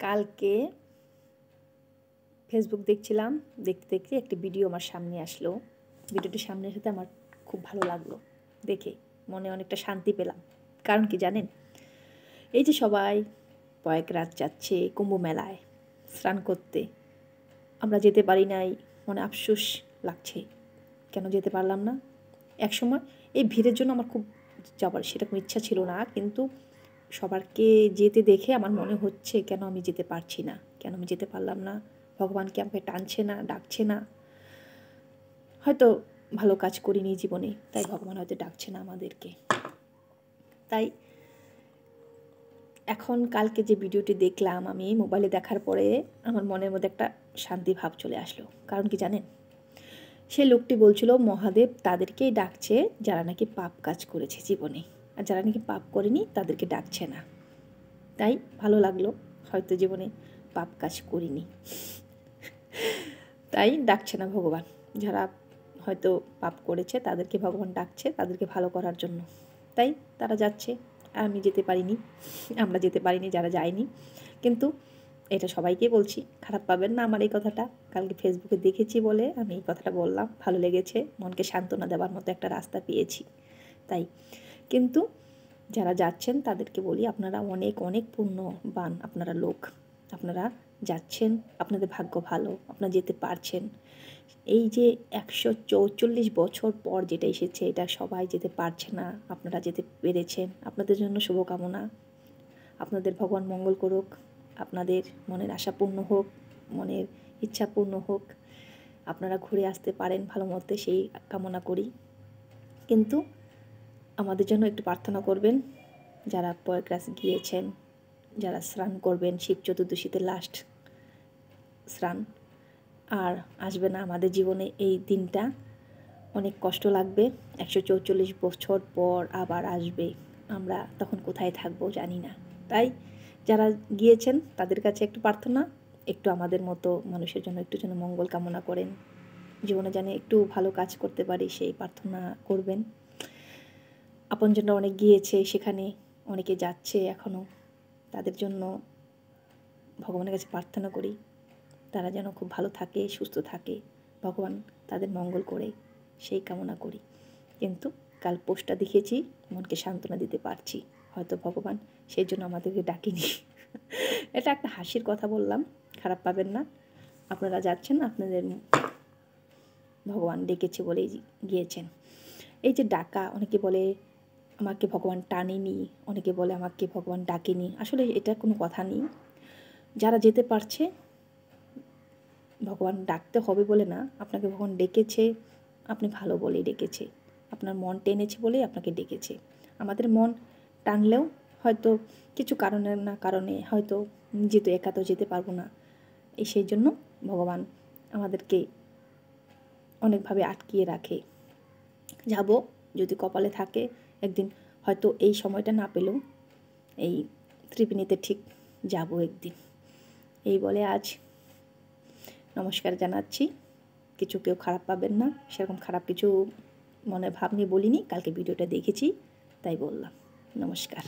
কালকে ফেসবুক দেখছিলাম, দেখতে দেখতে একটি ভিডিও আমার সামনে আসলো। ভিডিওটি সামনে আসাতে আমার খুব ভালো লাগলো, দেখে মনে অনেকটা শান্তি পেলাম। কারণ কি জানেন, এই যে সবাই প্রয়াগরাজ যাচ্ছে কুম্ভ মেলায় স্নান করতে, আমরা যেতে পারি নাই, মনে আফসোস লাগছে কেন যেতে পারলাম না। একসময় এই ভিড়ের জন্য আমার খুব যাবার সেরকম ইচ্ছা ছিল না, কিন্তু সবারকে যেতে দেখে আমার মনে হচ্ছে কেন আমি যেতে পারছি না, কেন আমি যেতে পারলাম না। ভগবান কি আমাকে টানছে না, ডাকছে না? হয়তো ভালো কাজ করিনি জীবনে, তাই ভগবান হয়তো ডাকছে না আমাদেরকে। তাই এখন কালকে যে ভিডিওটি দেখলাম আমি মোবাইলে, দেখার পরে আমার মনের মধ্যে একটা শান্তি ভাব চলে আসলো। কারণ কি জানেন, সে লোকটি বলছিল মহাদেব তাদেরকেই ডাকছে যারা নাকি পাপ কাজ করেছে জীবনে, আর যারা নাকি পাপ করেনি তাদেরকে ডাকছে না। তাই ভালো লাগলো, হয়তো জীবনে পাপ কাজ করিনি, তাই ডাকছে না ভগবান। যারা হয়তো পাপ করেছে তাদেরকে ভগবান ডাকছে, তাদেরকে ভালো করার জন্য। তাই তারা যাচ্ছে, আর আমি যেতে পারিনি, আমরা যেতে পারিনি যারা যায়নি। কিন্তু এটা সবাইকে বলছি, খারাপ পাবেন না আমার এই কথাটা। কালকে ফেসবুকে দেখেছি বলে আমি এই কথাটা বললাম, ভালো লেগেছে, মনকে সান্ত্বনা দেওয়ার মতো একটা রাস্তা পেয়েছি। তাই কিন্তু যারা যাচ্ছেন তাদেরকে বলি, আপনারা অনেক অনেক পুণ্যবান, আপনারা লোক, আপনারা যাচ্ছেন, আপনাদের ভাগ্য ভালো, আপনারা যেতে পারছেন। এই যে 144 বছর পর যেটা এসেছে, এটা সবাই যেতে পারছে না, আপনারা যেতে পেরেছেন, আপনাদের জন্য শুভকামনা। আপনাদের ভগবান মঙ্গল করুক, আপনাদের মনের আশা পূর্ণ হোক, মনের ইচ্ছা পূর্ণ হোক, আপনারা ঘুরে আসতে পারেন ভালো মতে, সেই কামনা করি। কিন্তু আমাদের জন্য একটু প্রার্থনা করবেন, যারা প্রয়াগরাজ গিয়েছেন, যারা স্নান করবেন, শিব চতুর্দশীতে লাস্ট স্নান, আর আসবে না আমাদের জীবনে এই দিনটা। অনেক কষ্ট লাগবে, 144 বছর পর আবার আসবে, আমরা তখন কোথায় থাকবো জানি না। তাই যারা গিয়েছেন তাদের কাছে একটু প্রার্থনা, একটু আমাদের মতো মানুষের জন্য একটু যেন মঙ্গল কামনা করেন, জীবনে যেন একটু ভালো কাজ করতে পারি সেই প্রার্থনা করবেন। আপনজনরা অনেক গিয়েছে, সেখানে অনেকে যাচ্ছে এখনও, তাদের জন্য ভগবানের কাছে প্রার্থনা করি, তারা যেন খুব ভালো থাকে, সুস্থ থাকে, ভগবান তাদের মঙ্গল করে সেই কামনা করি। কিন্তু কাল পোস্টটা দেখেছি, মনকে সান্ত্বনা দিতে পারছি, হয়তো ভগবান সেই জন্য আমাদেরকে ডাকেনি। এটা একটা হাসির কথা বললাম, খারাপ পাবেন না। আপনারা যাচ্ছেন, আপনাদের ভগবান ডেকেছে বলেই গিয়েছেন। এই যে ডাকা, অনেকে বলে আমাকে ভগবান টানেনি, অনেকে বলে আমাকে ভগবান ডাকেনি, আসলে এটা কোনো কথা নেই। যারা যেতে পারছে, ভগবান ডাকতে হবে বলে না, আপনাকে ভগবান ডেকেছে, আপনি ভালো বলেই ডেকেছে, আপনার মন টেনেছে বলেই আপনাকে ডেকেছে। আমাদের মন টানলেও হয়তো কিছু কারণে না কারণে হয়তো যেতে একা তো যেতে পারবো না, সেই জন্য ভগবান আমাদেরকে অনেকভাবে আটকিয়ে রাখে। যাব, যদি কপালে থাকে একদিন, হয়তো এই সময়টা না পেলেও এই ত্রিবেণীতে ঠিক যাব একদিন। এই বলে আজ নমস্কার জানাচ্ছি। কিছু কেউ খারাপ পাবেন না, সেরকম খারাপ কিছু মনে ভাব নিয়ে বলিনি, কালকে ভিডিওটা দেখেছি তাই বললাম। নমস্কার।